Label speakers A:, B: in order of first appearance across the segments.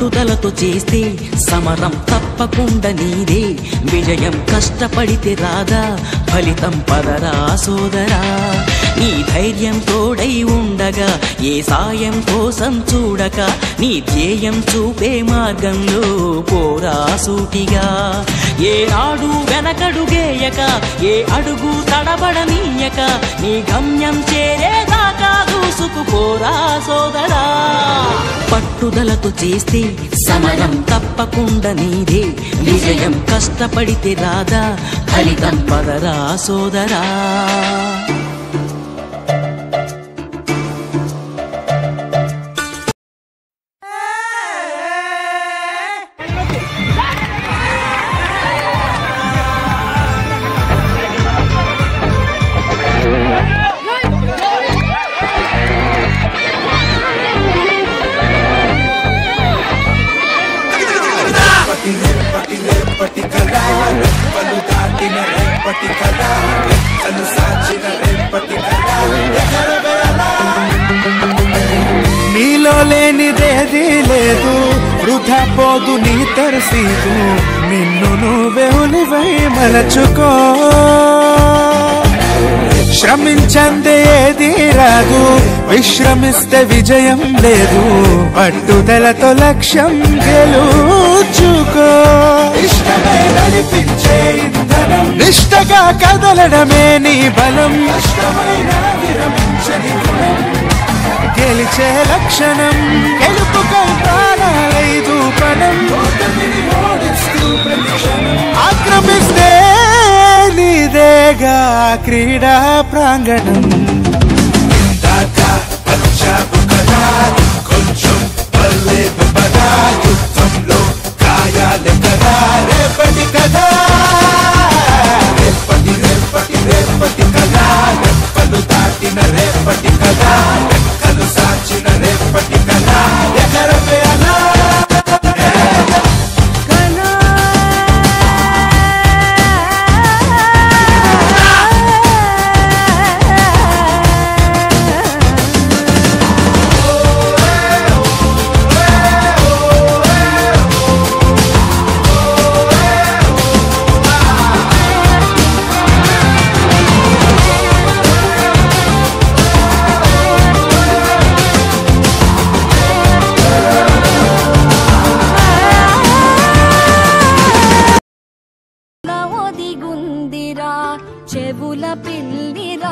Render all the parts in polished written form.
A: పట్టుదలతో చేస్తే సమరం తప్పకుండా నీదే, విజయం కష్టపడితే రాదా ఫలితం పదరా సోదరా. నీ ధైర్యం తోడై ఉండగా ఏ సాయం కోసం చూడక, నీ ధ్యేయం చూపే మార్గంలో పోరా సూటిగా. ఏ నాడు వెనకడుగేయక ఏ అడుగు తడబడనీయక, నీ గమ్యం చేరేదాకా దూసుకుపోరా సోదరా. పట్టుదలతో చేస్తే సమరం తప్పకుండా నీదే, విజయం కష్టపడితే రాదా ఫలితం పదరా సోదరా.
B: నీలో లేనిదేది లేదు, వృధా పోదు నీ తరసీదు, నిన్ను నువ్వే ఉనివై మలచుకో. శ్రమించందే ఏది రాదు, విశ్రమిస్తే విజయం లేదు, పట్టుదలతో లక్ష్యం గెలుచుకో. ఇష్టమే నడిపించే ఇంధనం, నిష్టగా కదలడమే నీ బలం, కష్టమైన విరమించని గుణం, గెలిచే లక్షణం, గెలుపుకై ప్రాణాలైదు పణం, ఆక్రమిస్తే నీదేగా క్రీడా ప్రాంగణం. కొంచెం పర్లేదు పదా, యుద్ధంలో గాయాలే కదా రేపటి కదా, రేపటి రేపటి రేపటి కదా, రెప్పలు దాటిన రేపటి కదా, రెక్కలు సాచిన రేపటి కదా, ఎగరవే అలా.
C: చెవుల పిల్లిరా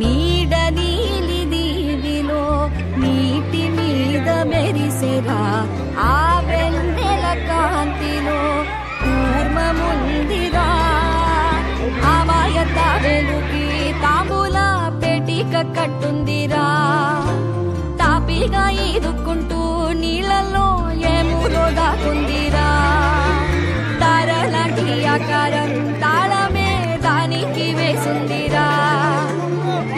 C: నీడ నీలి దీవిలో నీటి మీద మెరిసెరా, ఆ వెన్నెల కాంతిలో కూర్మముందిరా, అమాయత వెలుకి తాంబూల పెటిక కట్టుందిరా, తాపిగా ఈదుకుంటూ నీళ్ళలో ఏములో దాకుందిరా, తారలాంటి ఆకారం తాళమే దానికి వేసుందిరా,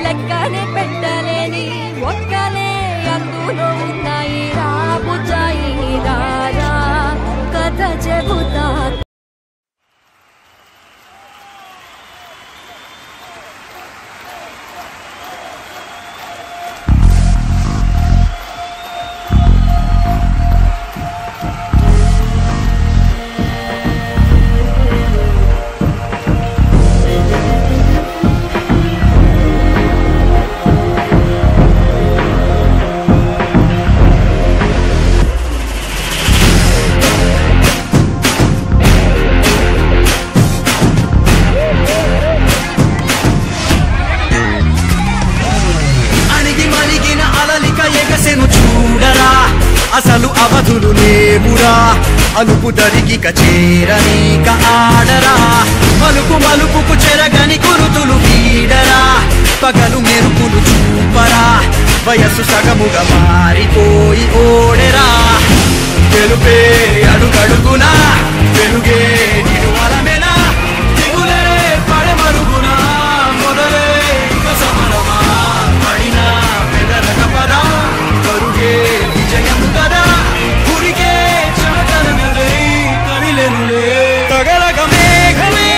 C: లెక్కనే పెట్టలేని ఒక్కలే అందులో ఉన్నాయిరా, బుజ్జాయిరా కథ చెబుతా.
D: అసలు అవధులు లేవురా, అలుపు దరిగిక చేరనీక ఆడరా, మలుపు మలుపుకు చెరగని గురుతులు వీడరా, పగలు మెరుపులు చూపరా, వయస్సు సగముగా మారిపోయి ఓడెరా, గెలుపే అడుగడుగునా వెలుగే నిలువలమేనా, దిగులే పడమరుగునా మొదలే ఇక సమరమా, పడినా పెదరక పదా కరుగే విజయం కదా, గురికే చమటల మెదై కదిలెనులే తగలగ మేఘమే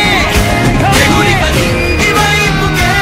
D: ఎగురిక నింగి వైపుకే.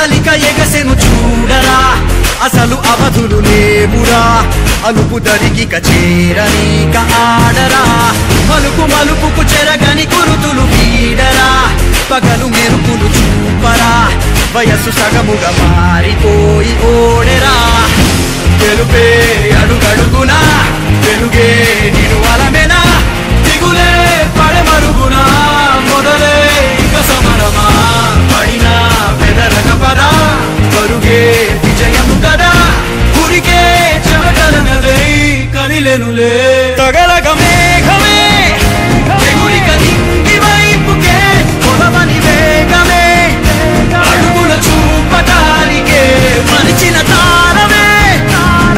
D: అలలిక ఎగసెను చూడరా అసలు అవధులు లేవురా అలుపు దరిగిక చేరనీక ఆడరా మలుపు మలుపుకు చెరగని కురుతులు వీడరా పగలు మెరుపులు చూపరా వయస్సు సగముగా మారిపోయి ఓడెరా తెలుపే అడుగడుగునా వెలుగే నిను అలమెనా దిగులే పడమరుగునా మొదలే ఇక సమరమా పడినా వెదరక పరా పరుగే విజయము కదా ఉరికే చెమటలనలే కదిలెనులే తగలగ మేఘమే ఎగురిక నింగి వైపుకే కొలవని వేగమే అడుగుల చూపటానికే మరిచిన తారమే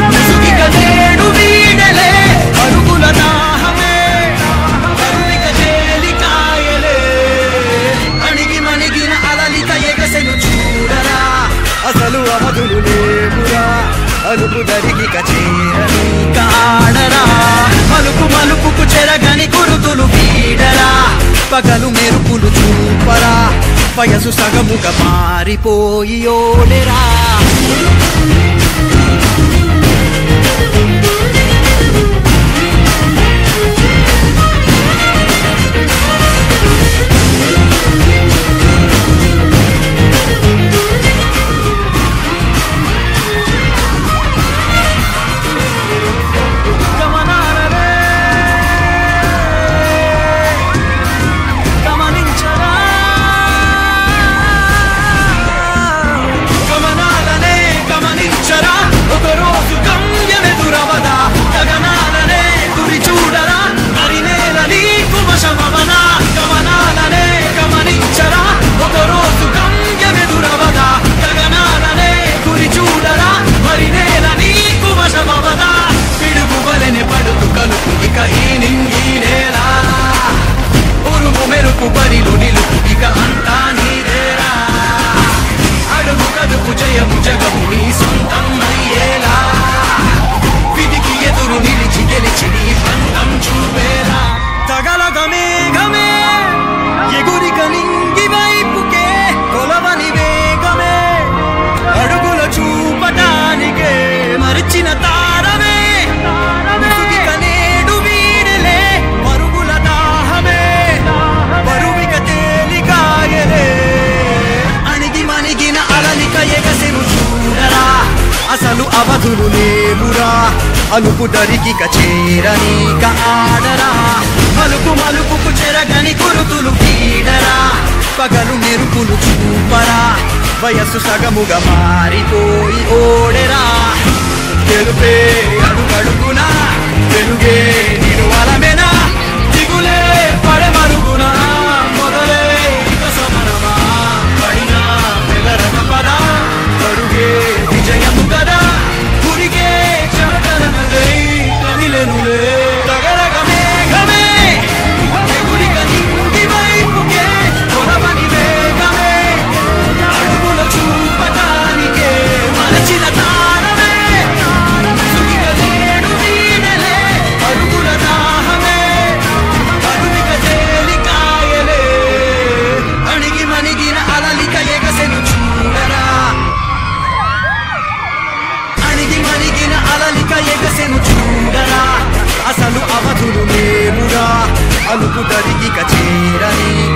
D: ముసుగిక నేడు వీడలే అడుగుల దాహమే కరుణిక చేలికాయలే అణిగి మణిగిన అలలిక ఎగసెను చూడరా అసలు అవధులు లేవురా అలుపు దరిగిక చేరనీక ఆడరా మలుపు మలుపుకు చెరగని కురుతులు వీడరా పగలు మెరుపులు చూపరా వయసు సగముగా మారిపోయి ఓడెరా బరిలో నిలుపు ఇక అంతా నీదేరా అడుగు కదుపు జయము జగము నీ సొంతం అయ్యేలా విధికి ఎదురు నిలిచి గెలిచి నీ పంతం చూపేలా తగలగ మేఘమే ఎగురిక నింగి వైపుకే కొలవని వేగమే అడుగుల చూపటానికే మరిచిన తారమే ముసుగిక నేడు వీడలే పరుగుల దాహమే బరువిక తేలికాయలే అణిగి మణిగిన అలలిక ఎగసెను చూడరా అసలు అవధులు లేవురా అలుపు దరిగిక చేరనీక ఆడరా మలుపు మలుపుకు చెరగని కురుతులు వీడరా పగలు మెరుపులు చూపరా వయస్సు సగముగా మారిపోయి ఓడెరా తెలుపే అడుగడుగునా వెలుగే నిను అలమెనా దిగులే పడమరుగునా మొదలే ఇక సమరమా పడినా వెదరక పదా పరుగే విజయము కదా ఉరికే చెమటలనలే కదిలెనులే తగలగ మేఘమే ఎగురిక నింగి వైపుకే కొలవని వేగమే అడుగుల చూపటానికే మలచిన తారమే సుగిక నేడు వీడలే అడుగుల దాహమే కరుణిక తేలికాయలే అణిగి మణిగిన అలలిక ఎగసెను చూడరా అణిగి మణిగిన అలలిక ఎగసెను చూడరా అసలు అవధులు లేవురా అలుపు దరిగిక చేరనీక